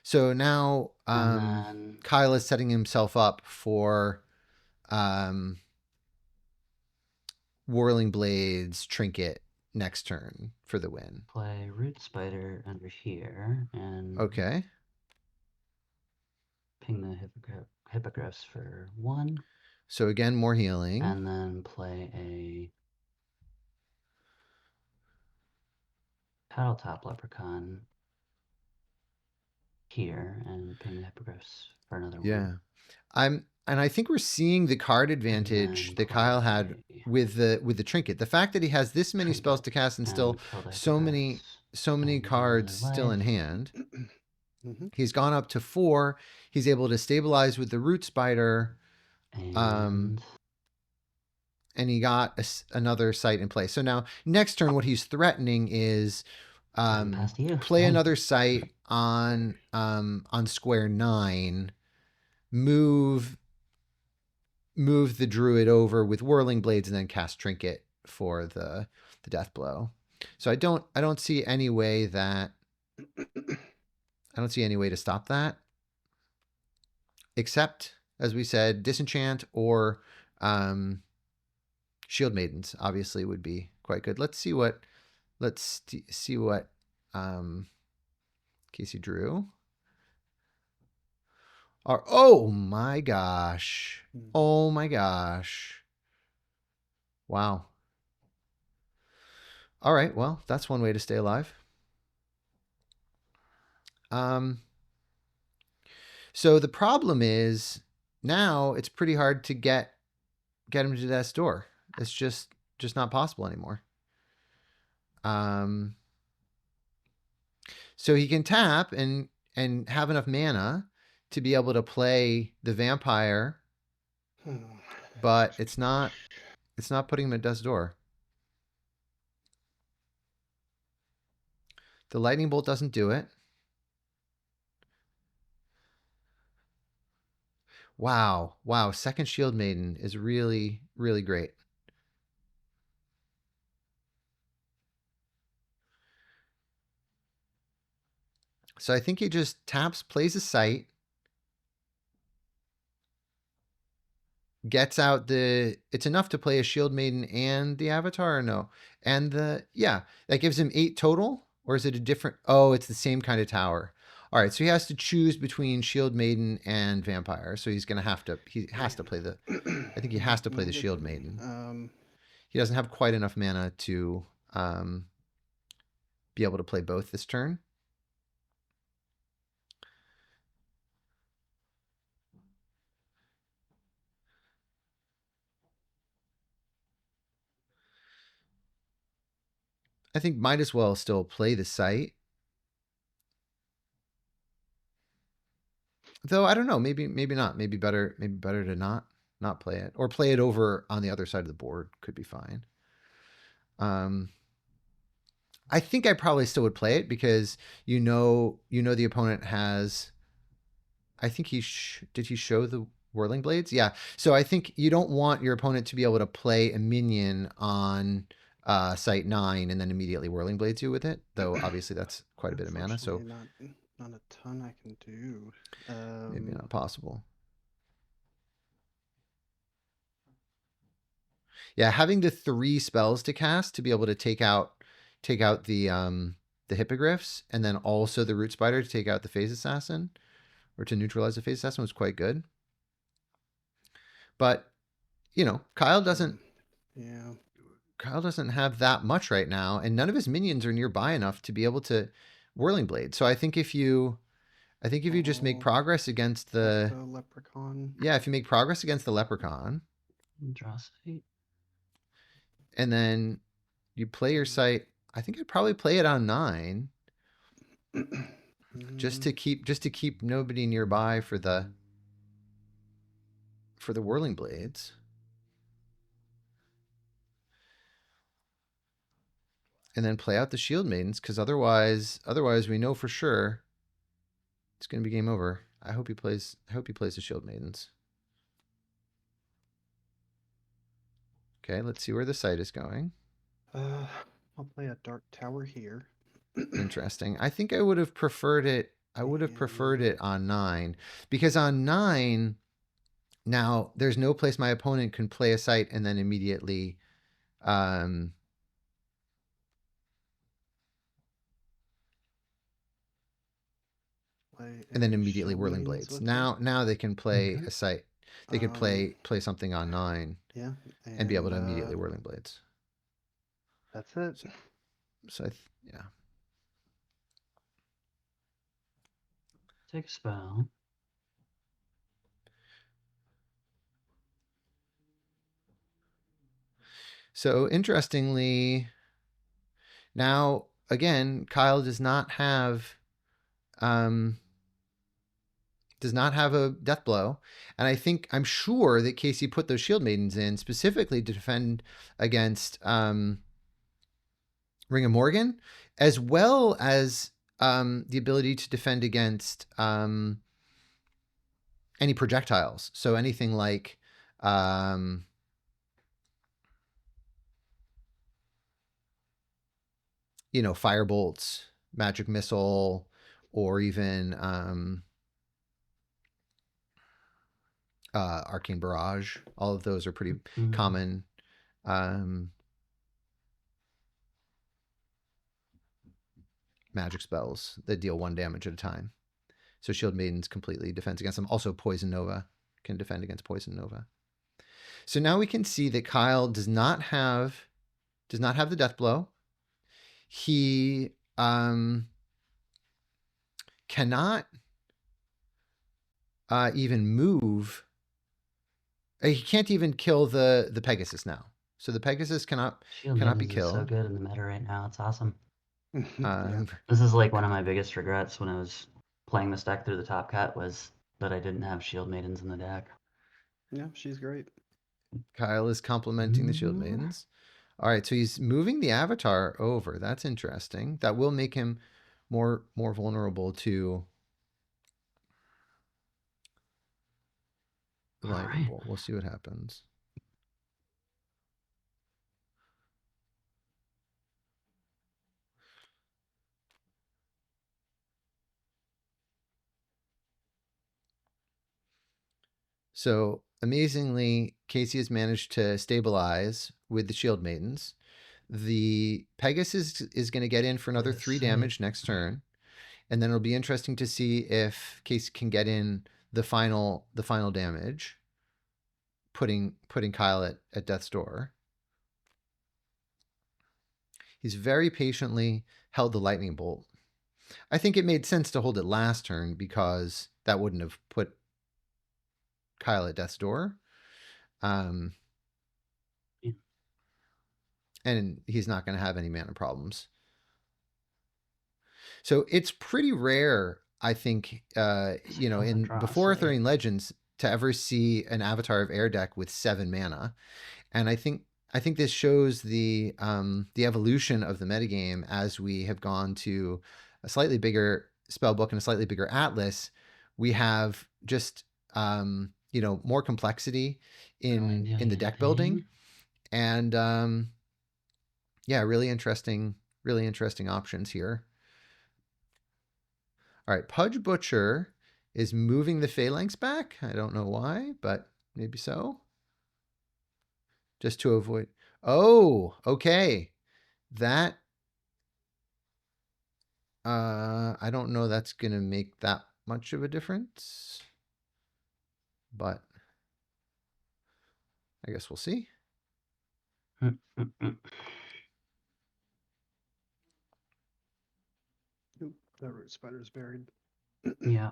So now Kyle is setting himself up for Whirling Blades Trinket next turn for the win. Play Root Spider under here and ping the Hippogriffs for 1. So again, more healing. And then play a Paddle Top Leprechaun here and ping the Hippogriffs for another 1. And I think we're seeing the card advantage that Kyle had with the Trinket. The fact that he has this many spells to cast and still so many cards still in hand. He's gone up to 4. He's able to stabilize with the Root Spider. And he got another site in place. So now next turn, what he's threatening is play another site on square 9, move the Druid over with Whirling Blades, and then cast Trinket for the death blow. So I don't see any way that I don't see any way to stop that. Except, as we said, Disenchant or Shield Maidens obviously would be quite good. Let's see what Casey drew. Oh my gosh. Oh my gosh. Wow. All right, well, that's one way to stay alive. So the problem is now it's pretty hard to get him to death's door. It's just not possible anymore. So he can tap and have enough mana to be able to play the vampire, but it's not putting him at death's door. The lightning bolt doesn't do it. Wow. Wow. Second Shield Maiden is really, really great. So I think he just taps, plays a sight, gets out it's enough to play a Shield Maiden and the Avatar, or no? And that gives him 8 total, or is it a different? Oh, it's the same kind of tower. All right, so he has to choose between Shield Maiden and Vampire. So he's gonna have to. He has to play the. I think he has to play the Shield Maiden. He doesn't have quite enough mana to be able to play both this turn. I think might as well still play the site. Though I don't know, maybe not. Maybe better to not play it, or play it over on the other side of the board. Could be fine. I think I probably still would play it because the opponent has. I think did he show the Whirling Blades? Yeah. So I think you don't want your opponent to be able to play a minion on site 9 and then immediately Whirling Blades you with it. Though obviously that's quite a bit of mana. So not a ton I can do. Maybe not possible. Yeah, having the 3 spells to cast to be able to take out the Hippogriffs, and then also the Root Spider to take out the Phase Assassin, or to neutralize the Phase Assassin, was quite good. But Kyle doesn't. Yeah. Kyle doesn't have that much right now, and none of his minions are nearby enough to be able to Whirling Blade. So I think if you just make progress against the Leprechaun. Yeah, if you make progress against the Leprechaun, draw site, and then you play your site, I think I'd probably play it on 9. just to keep nobody nearby for the Whirling Blades. And then play out the Shield Maidens, because otherwise we know for sure it's going to be game over. I hope he plays the Shield Maidens. Okay, let's see where the site is going. I'll play a Dark Tower here. Interesting. I think I would have preferred it. I would have preferred it on 9, because on 9 now there's no place my opponent can play a site and then immediately and then immediately Whirling Blades. Now they can play a site. They could play something on 9. Yeah. And be able to immediately Whirling Blades. That's it. So yeah. take a spell. So interestingly, now again, Kyle does not have a death blow, and I'm sure that Casey put those Shield Maidens in specifically to defend against Ring of Morgan, as well as the ability to defend against any projectiles. So anything like fire bolts, magic missile, or even Arcane Barrage. All of those are pretty common. Magic spells that deal 1 damage at a time. So Shield Maiden's completely defends against them. Also Poison Nova can defend against Poison Nova. So now we can see that Kyle does not have the Death Blow. He cannot even move. He can't even kill the Pegasus now. So the Pegasus cannot be killed. Is so good in the meta right now. It's awesome. Yeah. This is like one of my biggest regrets when I was playing this deck through the Top Cut was that I didn't have Shield Maidens in the deck. Yeah, she's great. Kyle is complimenting the Shield Maidens. All right, so he's moving the avatar over. That's interesting. That will make him more vulnerable to the lightning bolt. We'll see what happens. So amazingly, Casey has managed to stabilize with the Shield Maidens. The Pegasus is going to get in for another 3 damage next turn. And then it'll be interesting to see if Casey can get in the final damage, putting Kyle at death's door. He's very patiently held the lightning bolt. I think it made sense to hold it last turn because that wouldn't have put Kyle at death's door. And he's not going to have any mana problems. So it's pretty rare, I think, in before Arthurian Legends to ever see an Avatar of Air deck with 7 mana. And I think this shows the evolution of the metagame as we have gone to a slightly bigger spellbook and a slightly bigger atlas. We have just more complexity in the deck building, and really interesting options here. All right, Pudge Butcher is moving the Phalanx back. I don't know why, but maybe so. Just to avoid... Oh, okay. That... I don't know that's going to make that much of a difference. But I guess we'll see. Oop, that root spider's buried. Yeah.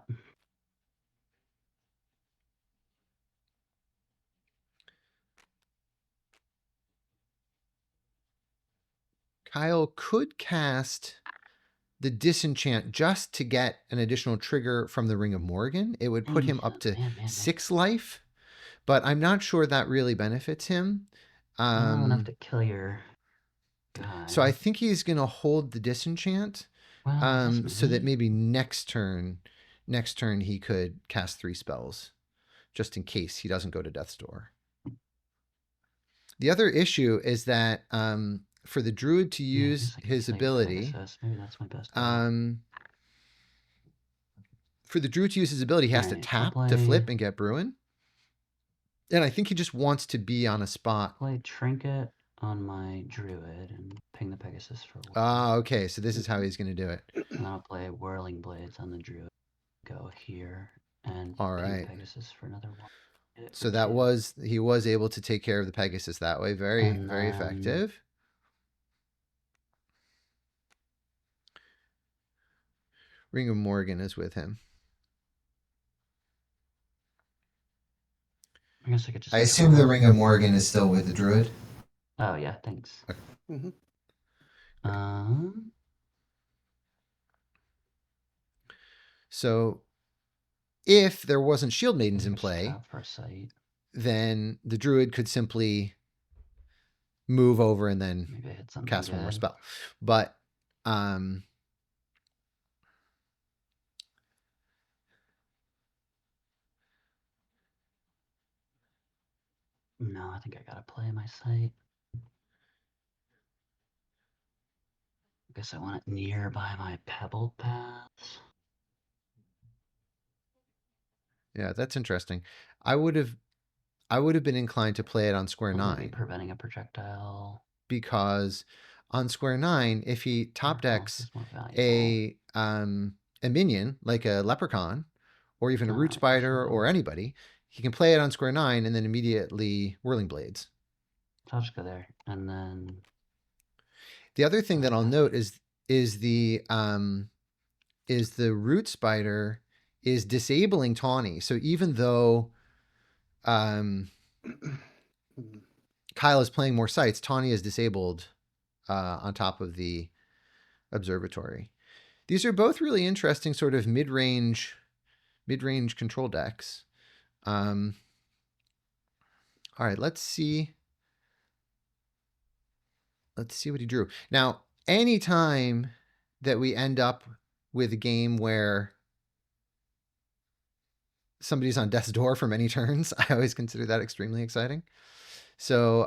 Kyle could cast the Disenchant just to get an additional trigger from the Ring of Morgan. It would put him up to 6 life, but I'm not sure that really benefits him. Not enough to kill your guy. So I think he's going to hold the Disenchant, so that maybe next turn he could cast 3 spells, just in case he doesn't go to Death's Door. The other issue is that for the Druid to use his ability, maybe that's my best for the Druid to use his ability, he has to tap to flip and get Bruin. And I think he just wants to be on a spot. Play Trinket on my Druid and ping the Pegasus for 1. Ah, okay. So this is how he's going to do it. And then I'll play Whirling Blades on the Druid. Go here and all ping right. Pegasus for another 1. So that he was able to take care of the Pegasus that way. Very effective. Ring of Morgan is with him. I guess I could just... I assume the Ring of Morgan is still with the Druid? Oh, yeah, thanks. Okay. So if there wasn't Shield Maidens in play, then the Druid could simply move over and then cast one more spell. But no, I think I gotta play my site. I guess I want it nearby my pebble paths. Yeah, that's interesting. I would have been inclined to play it on square Will it be 9 preventing a projectile? because on square 9, if he top What else decks is more valuable? a minion like a leprechaun or even a root Not spider or sure. anybody, he can play it on square 9 and then immediately Whirling Blades. So I'll just go there, and then The other thing that I'll note is the root spider is disabling Tawny. So even though Kyle is playing more sites, Tawny is disabled on top of the observatory. These are both really interesting sort of mid-range control decks. All right, let's see. Let's see what he drew. Now, anytime that we end up with a game where somebody's on death's door for many turns, I always consider that extremely exciting. So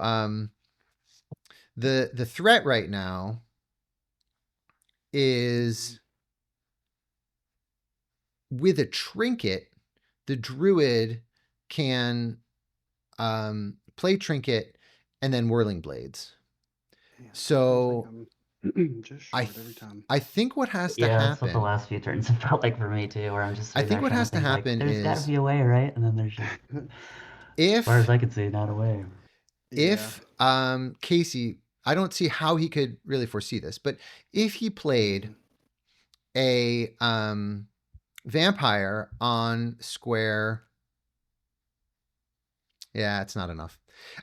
the threat right now is with a trinket, the Druid can play trinket and then Whirling Blades. Yeah, So I'm just short every time. I think what has to yeah, happen. that's what the last few turns have felt like for me too, where I'm just I sitting think there what trying has to think to like, happen there's got to is be a way, right? And then there's just, as far as I can see, not a way. If Casey, I don't see how he could really foresee this, but if he played a vampire on square, yeah, it's not enough.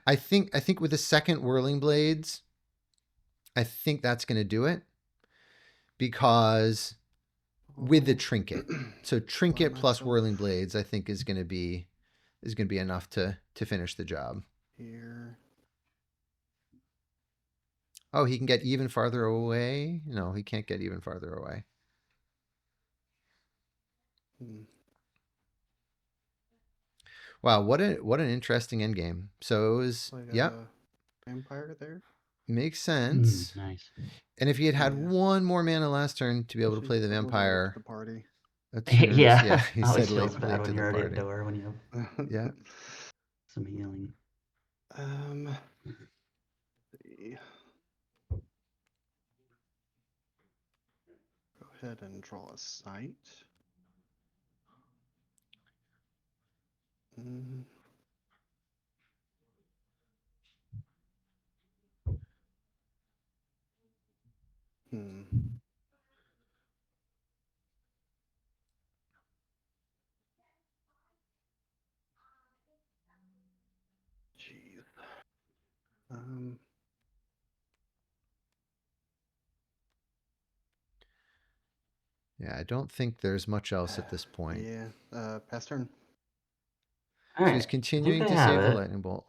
I think with the second Whirling Blades, I think that's going to do it because with the trinket, so trinket plus Whirling Blades, I think is going to be enough to finish the job. Here. Oh, he can get even farther away? No, he can't get even farther away. Wow, what an interesting endgame. So it was, yep. Vampire there. Makes sense. Nice. And if he had had one more mana last turn to be able to play the vampire, the party. Yeah, he always said feels late bad when to you're the already at party. door when you have Yeah. some healing. Let's see. Go ahead and draw a site. Jeez. Yeah, I don't think there's much else at this point. Yeah. Pass turn. All right. So he's continuing I to have save the it. lightning bolt.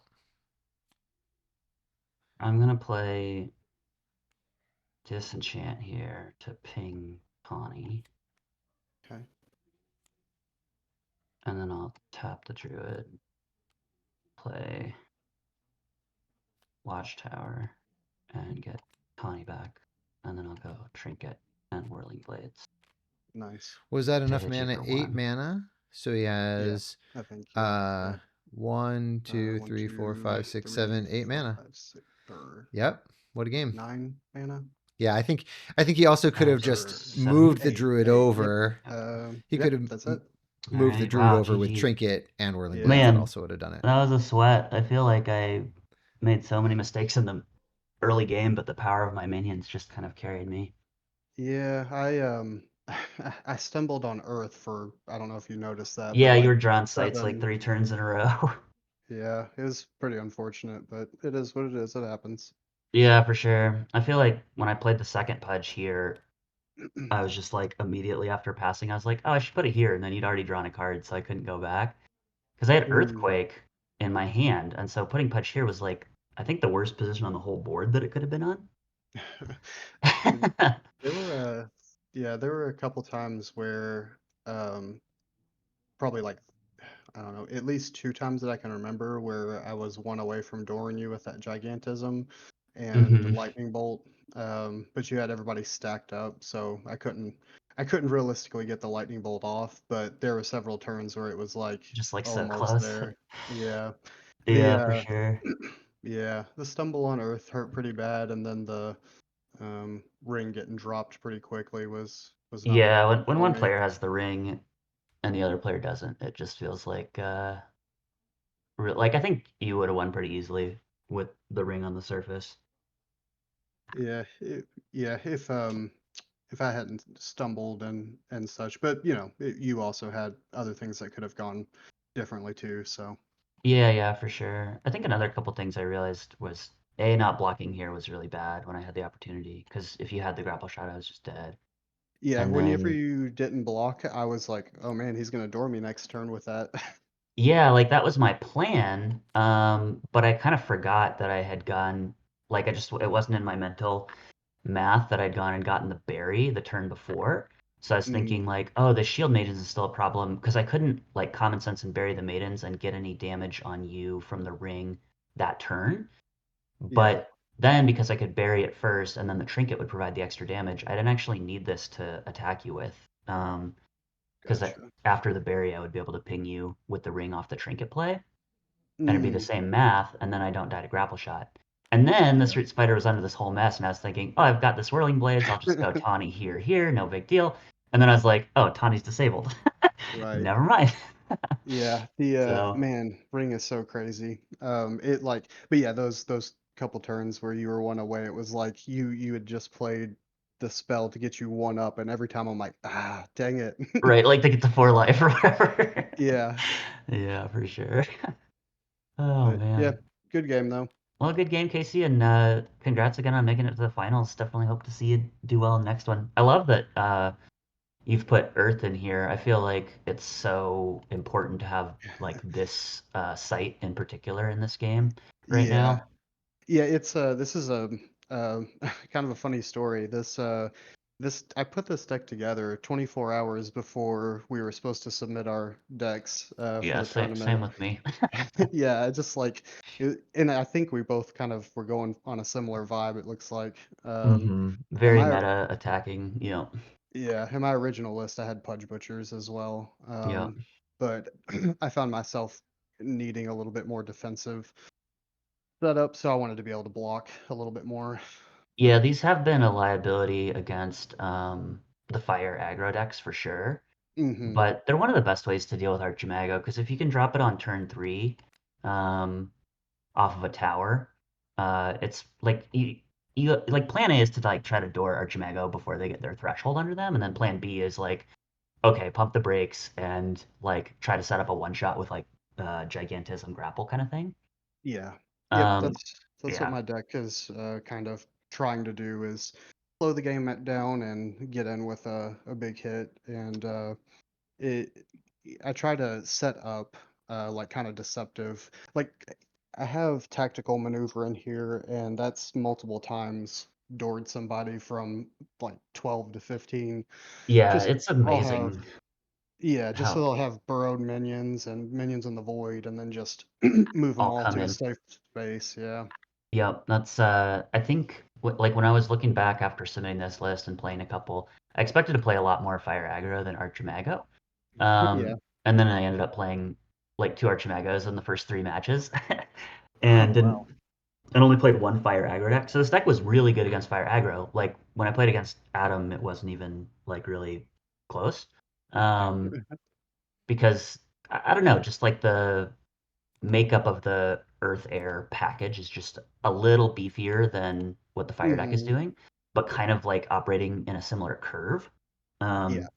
I'm gonna play Disenchant here to ping Connie. Okay. And then I'll tap the Druid, play Watchtower, and get Connie back. And then I'll go Trinket and Whirling Blades. Nice. Was that To enough hit you mana? for 8 1. mana. So he has I think 1, 2, 1, 3, 4, 2, 5, 6, 3, 7, 8 mana. 5, 6, or Yep. What a game. 9 mana. Yeah, I think he also could have just moved the Druid over. He could have that's it. moved the Druid over with Trinket and Whirling Blades. Man, That also would have done it. That was a sweat. I feel like I made so many mistakes in the early game, but the power of my minions just kind of carried me. Yeah, I stumbled on Earth for, I don't know if you noticed that. Yeah, but you were drawing sites like 3 turns in a row. Yeah, it was pretty unfortunate, but it is what it is. It happens. Yeah, for sure. I feel like when I played the second pudge here, I was just like immediately after passing, I was like, oh, I should put it here. And then you'd already drawn a card, so I couldn't go back. Because I had Earthquake in my hand, and so putting pudge here was like, I think the worst position on the whole board that it could have been on. There were a couple times where probably like, I don't know, at least 2 times that I can remember where I was 1 away from dooring you with that Gigantism and the Lightning Bolt. But you had everybody stacked up, so I couldn't I couldn't realistically get the lightning bolt off, but there were several turns where it was like Just like so almost close. there. Yeah. The Yeah, for sure. yeah, the stumble on Earth hurt pretty bad, and then the ring getting dropped pretty quickly was not Yeah, when good when for one me. player has the ring and the other player doesn't, it just feels like like I think you would have won pretty easily with the ring on the surface. Yeah, yeah. If I hadn't stumbled and such, but you know, you also had other things that could have gone differently too. So Yeah, yeah, for sure. I think another couple things I realized was A, not blocking here was really bad when I had the opportunity, because if you had the grapple shot, I was just dead. yeah, And whenever then, you didn't block, I was like, oh man, he's gonna door me next turn with that. yeah, like that was my plan. But I kind of forgot that I had gone, like it wasn't in my mental math that I'd gone and gotten the berry the turn before. So I was thinking Mm, like, oh, the shield maidens is still a problem because I couldn't like common sense and bury the maidens and get any damage on you from the ring that turn. yeah, But then because I could bury it first and then the trinket would provide the extra damage, I didn't actually need this to attack you with. Because gotcha. after the bury, I would be able to ping you with the ring off the trinket play, and it'd be the Mm, same math, and then I don't die to grapple shot. And then the yeah, Street Spider was under this whole mess, and I was thinking, oh, I've got the swirling blades. I'll just go Tawny here, here, no big deal. And then I was like, oh, Tawny's disabled. right. Never mind. Yeah, the So, man, ring is so crazy. It like, but yeah, those couple turns where you were one away, it was like you had just played the spell to get you one up, and every time I'm like, ah, dang it. right, like to get to 4 life or whatever. Yeah, Yeah, for sure. Oh, but yeah, man. good game though. Well, good game, Casey, and congrats again on making it to the finals. Definitely hope to see you do well in the next one. I love that you've put Earth in here. I feel like it's so important to have like this site in particular in this game right Yeah, now. yeah, it's this is a kind of a funny story. This I put this deck together 24 hours before we were supposed to submit our decks for Yeah, the same tournament. with me. Yeah, it's just like, and I think we both kind of were going on a similar vibe. It looks like, and Very meta attacking. Yep. yeah, in my original list, I had Pudge Butchers as well. Yep. But I found myself needing a little bit more defensive setup, so I wanted to be able to block a little bit more. Yeah, these have been a liability against the fire aggro decks for sure. Hmm. But they're one of the best ways to deal with Archimago because if you can drop it on turn 3, um, off of a tower, it's like you like plan A is to like try to door Archimago before they get their threshold under them, and then plan B is like okay, pump the brakes and like try to set up a one shot with like gigantism grapple kind of thing. Yeah. Yep. Um, That's what yeah, my deck is kind of trying to do is slow the game down and get in with a big hit and it I try to set up like kind of deceptive like I have tactical maneuver in here and that's multiple times doored somebody from like 12 to 15 yeah, just it's I'll have amazing yeah just so how they'll have burrowed minions and minions in the void and then just move them all all come to a in. safe space. Yeah. Yep, that's I think like when I was looking back after submitting this list and playing a couple, I expected to play a lot more fire aggro than Archimago. Yeah. And then I ended up playing like 2 Archimagos in the first 3 matches, Oh and wow. only played one fire aggro deck. So this deck was really good against fire aggro. Like when I played against Adam, it wasn't even like really close. Um, because I don't know, just like the makeup of the Earth Air package is just a little beefier than what the fire deck is Hmm. doing, but kind of like operating in a similar curve. Yeah. Um,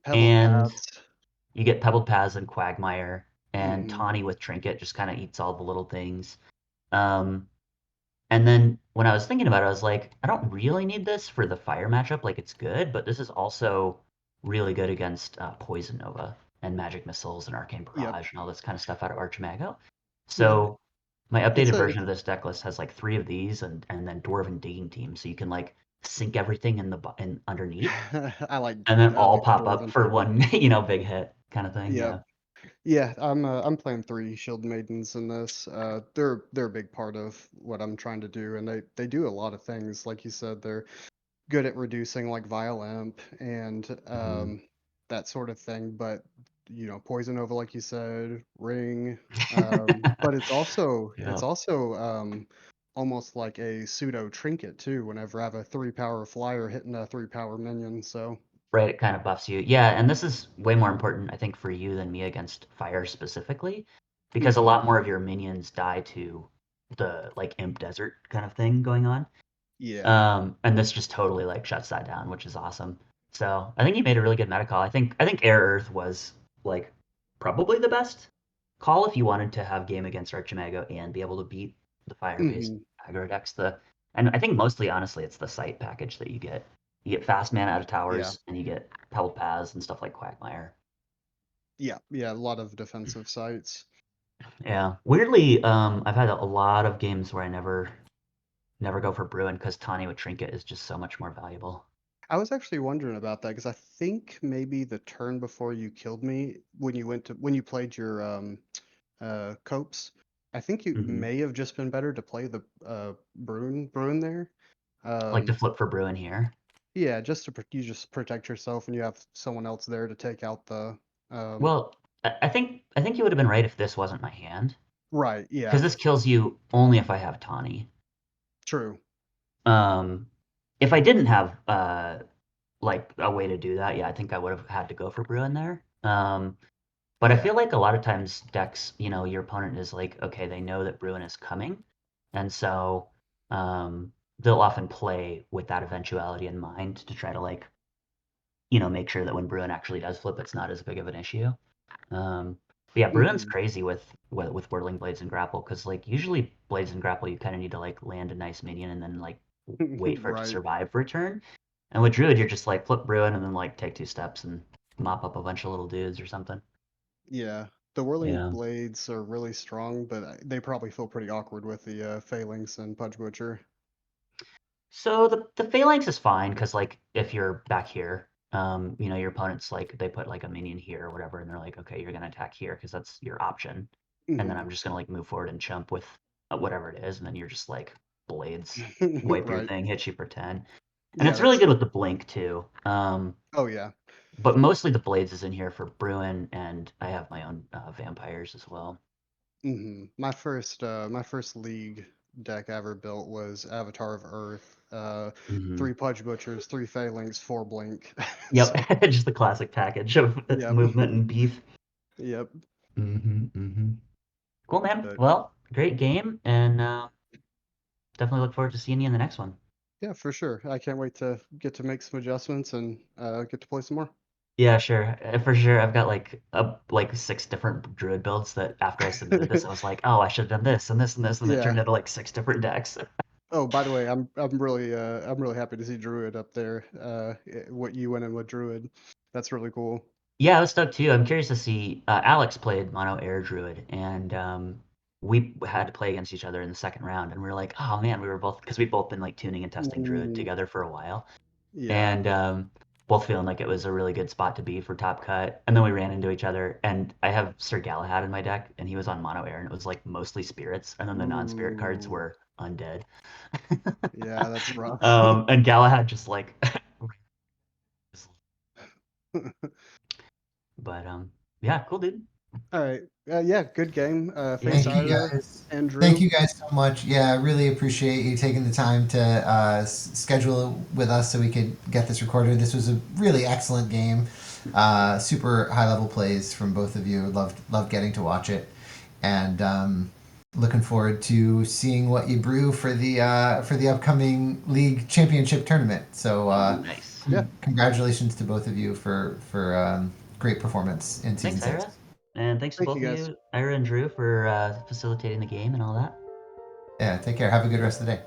Pebbled and paths. you get Pebbled Paths and Quagmire, and Hmm. Tawny with Trinket just kind of eats all the little things. Um, and then when I was thinking about it, I was like, I don't really need this for the fire matchup. Like, it's good, but this is also really good against Poison Nova and Magic Missiles and Arcane Yep. Barrage and all this kind of stuff out of Archimago. Yeah. So my It's updated a version of this deck list has like 3 of these and then Dwarven Digging Team, so you can like sink everything in in underneath and then I all like the pop up dwarven. for one, big hit kind of thing. Yep. Yeah. Yeah, I'm playing 3 shield maidens in this. They're a big part of what I'm trying to do, and they do a lot of things. Like you said, they're good at reducing like Violent and that sort of thing, but Poison Nova, like you said, Ring, but it's also Yeah. almost like a pseudo trinket too. Whenever I have a 3-power flyer hitting a 3-power minion, so Right, it kind of buffs you. Yeah, and this is way more important, I think, for you than me against fire specifically, because a lot more of your minions die to the like imp desert kind of thing going on. yeah. And this just totally like shuts that down, which is awesome. So I think you made a really good meta call. I think Air Earth was like probably the best call if you wanted to have game against Archimago and be able to beat the fire-based hmm aggro decks. And I think mostly honestly it's the site package that you get. You get fast mana out of Yeah, towers and you get pebbled paths and stuff like Quagmire. yeah. A lot of defensive sites. Yeah. Weirdly, I've had a lot of games where I never go for Bruin because Tawny with Trinket is just so much more valuable. I was actually wondering about that because I think maybe the turn before you killed me, when you played your copes, I think you Hmm. may have just been better to play the Bruin there. Like to Um, flip for Bruin here. yeah, you just protect yourself and you have someone else there to take out the um, Well, I think you would have been right if this wasn't my hand, right. because Yeah, this kills you only if I have Tawny. true. Um, if I didn't have like a way to do that, yeah, I think I would have had to go for Bruin there. But I Yeah. feel like a lot of times decks, your opponent is like, okay, they know that Bruin is coming, and so they'll often play with that eventuality in mind to try to like, make sure that when Bruin actually does flip, it's not as big of an issue. But yeah, Bruin's hmm crazy with Whirling Blades and Grapple because like usually Blades and Grapple you kind of need to like land a nice minion and then like wait for it to Right. survive for a turn. And with Druid, you're just like flip Bruin and then like take 2 steps and mop up a bunch of little dudes or something. Yeah. The Whirling Yeah. Blades are really strong, but they probably feel pretty awkward with the Phalanx and Pudge Butcher. So the phalanx is fine because like if you're back here, your opponent's like they put like a minion here or whatever, and they're like, okay, you're gonna attack here because that's your option, and then hmm I'm just gonna like move forward and chump with whatever it is, and then you're just like blades, wipe your Right. thing, hit you for 10, and Yeah, it's really that's good true. with the blink too. Oh yeah. But mostly the blades is in here for Bruin, and I have my own vampires as well. My first league deck I ever built was Avatar of Earth. Hmm. 3 Pudge Butchers, 3 Phalanx, 4 Blink. Yep, So just the classic package of yep. movement and beef. Yep. Hmm. Cool, man. But Well, great game, and definitely look forward to seeing you in the next one. yeah, for sure. I can't wait to get to make some adjustments and get to play some more. Yeah, sure, for sure. I've got like 6 different druid builds that after I submitted this, I was like, oh, I should have done this and this and this, and it turned Yeah. into like 6 different decks. Oh, by the way, I'm really happy to see Druid up there. What you went in with Druid, that's really cool. Yeah, I was stoked too. I'm curious to see. Alex played Mono Air Druid, and we had to play against each other in the second round, and we were like, oh man, we were both because we've both been like tuning and testing Druid Ooh, together for a while. yeah. And both feeling like it was a really good spot to be for top cut. And then we ran into each other, and I have Sir Galahad in my deck, and he was on mono air, and it was like mostly spirits, and then the non-spirit cards Ooh, were undead. yeah, that's rough. And Galahad just like, but yeah, cool dude. All right. Yeah, good game. Yeah, Thanks, Thank you Ira guys. and Thank Drew. you guys so much. Yeah, I really appreciate you taking the time to schedule with us so we could get this recorded. This was a really excellent game. Super high level plays from both of you. Loved getting to watch it, and looking forward to seeing what you brew for the upcoming league championship tournament. So nice. Yeah. congratulations to both of you for great performance in season Thanks, six. Ira. And thanks to Thank both you of guys. you, Ira and Drew, for facilitating the game and all that. Yeah, take care. Have a good rest of the day.